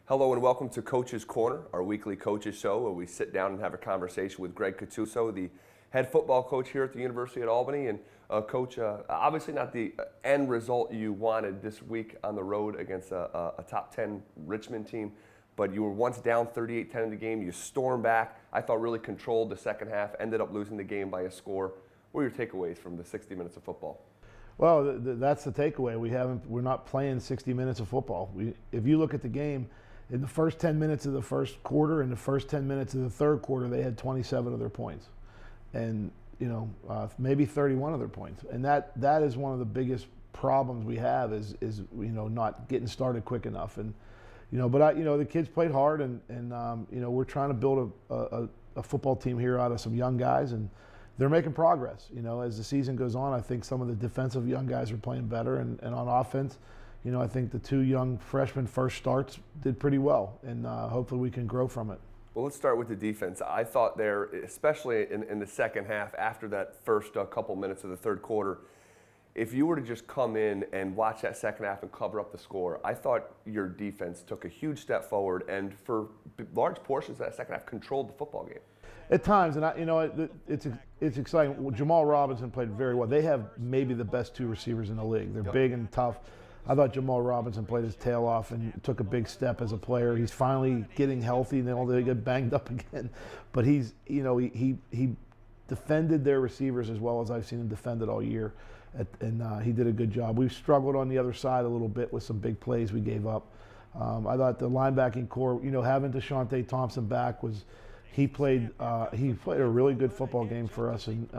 Hello and welcome to Coach's Corner, our weekly coaches show where we sit down and have a conversation with Greg Cattuso, the head football coach here at the University at Albany. And Coach, obviously not the end result you wanted this week on the road against a top 10 Richmond team, but you were once down 38-10 in the game. You stormed back. I thought really controlled the second half, ended up losing the game by a score. What are your takeaways from the 60 minutes of football? Well, that's the takeaway. We're not playing 60 minutes of football. If you look at the game, in the first 10 minutes of the first quarter and the first 10 minutes of the third quarter, they had 27 of their points, and maybe 31 of their points. And that is one of the biggest problems we have is not getting started quick enough. And but the kids played hard, and we're trying to build a football team here out of some young guys, and they're making progress. As the season goes on, I think some of the defensive young guys are playing better, and on offense, I think the two young freshmen first starts did pretty well, and hopefully we can grow from it. Well, let's start with the defense. I thought there, especially in the second half, after that first couple minutes of the third quarter, if you were to just come in and watch that second half and cover up the score, I thought your defense took a huge step forward and for large portions of that second half controlled the football game. At times, and it's exciting. Jamal Robinson played very well. They have maybe the best two receivers in the league. They're big and tough. I thought Jamal Robinson played his tail off and took a big step as a player. He's finally getting healthy, and they get banged up again. But he defended their receivers as well as I've seen him defend it all year, and he did a good job. We've struggled on the other side a little bit with some big plays we gave up. I thought the linebacking core, having Deshaunte Thompson back he played a really good football game for us, and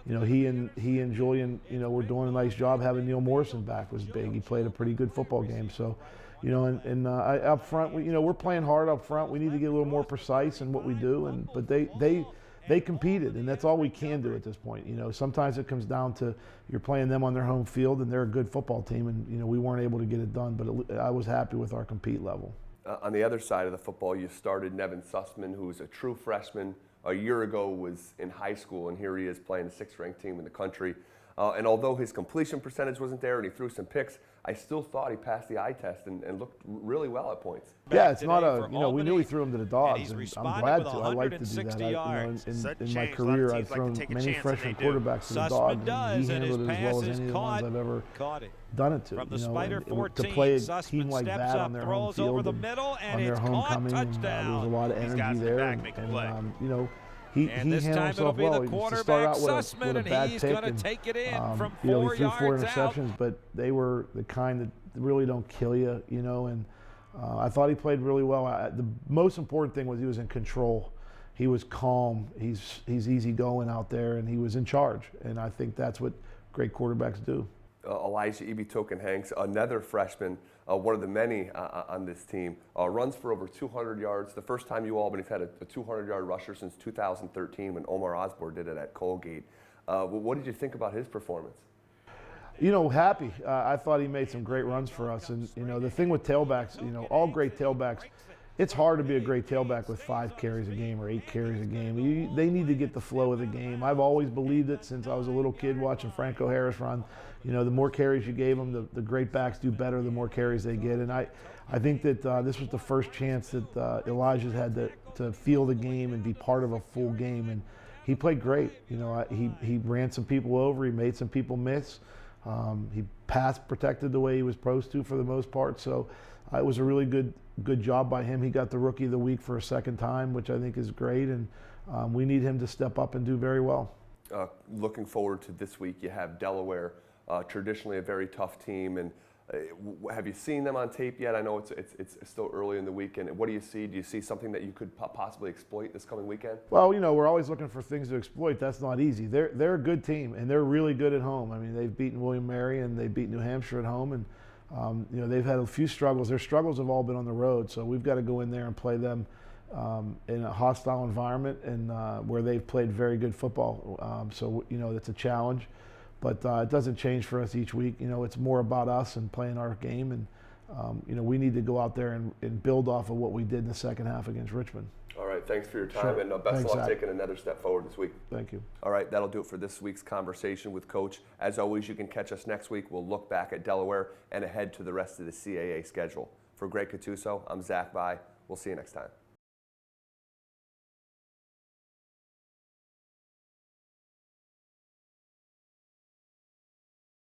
he and Julian, were doing a nice job. Having Neil Morrison back was big. He played a pretty good football game. So, up front, we're playing hard up front. We need to get a little more precise in what we do, but they competed, and that's all we can do at this point. Sometimes it comes down to you're playing them on their home field, and they're a good football team, and we weren't able to get it done. But I was happy with our compete level. On the other side of the football, you started Nevin Sussman, who was a true freshman. A year ago was in high school, and here he is playing the sixth-ranked team in the country. And although his completion percentage wasn't there and he threw some picks, I still thought he passed the eye test and looked really well at points. Yeah, it's not we knew he threw him to the dogs, and I'm glad to. I like to do that. In my career, I've thrown many freshman quarterbacks to the dogs, and he handled it as well as any of the ones I've ever done it to. To play a team like that on their home field, on their homecoming, there was a lot of energy there, and he handled himself well. He used to start out with a bad pick, and he threw 4 interceptions, but they were the kind that really don't kill you, and I thought he played really well. The most important thing was he was in control. He was calm. He's easygoing out there, and he was in charge, and I think that's what great quarterbacks do. Elijah Token-Hanks, another freshman, one of the many on this team, runs for over 200 yards. The first time UAlbany's had a 200-yard rusher since 2013 when Omar Osborne did it at Colgate. What did you think about his performance? Happy. I thought he made some great runs for us. And, the thing with tailbacks, all great tailbacks, it's hard to be a great tailback with 5 carries a game or 8 carries a game. They need to get the flow of the game. I've always believed it since I was a little kid watching Franco Harris run. The more carries you gave them, the great backs do better the more carries they get. And I think that this was the first chance that Elijah's had to feel the game and be part of a full game. And he played great. He ran some people over. He made some people miss. He pass protected the way he was supposed to for the most part. So it was a really good job by him. He got the Rookie of the Week for a second time, which I think is great, and we need him to step up and do very well. Looking forward to this week, you have Delaware, traditionally a very tough team, and have you seen them on tape yet? I know it's still early in the weekend. What do you see? Do you see something that you could possibly exploit this coming weekend? Well, we're always looking for things to exploit. That's not easy. They're a good team, and they're really good at home. I mean, they've beaten William & Mary, and they beat New Hampshire at home, and they've had a few struggles. Their struggles have all been on the road, so we've got to go in there and play them in a hostile environment and where they've played very good football. So it's a challenge. But it doesn't change for us each week. It's more about us and playing our game, and we need to go out there and build off of what we did in the second half against Richmond. All right, thanks for your time, Sure. and best of luck taking another step forward this week. Thank you. All right, that'll do it for this week's conversation with Coach. As always, you can catch us next week. We'll look back at Delaware and ahead to the rest of the CAA schedule. For Greg Cattuso, I'm Zach By. We'll see you next time.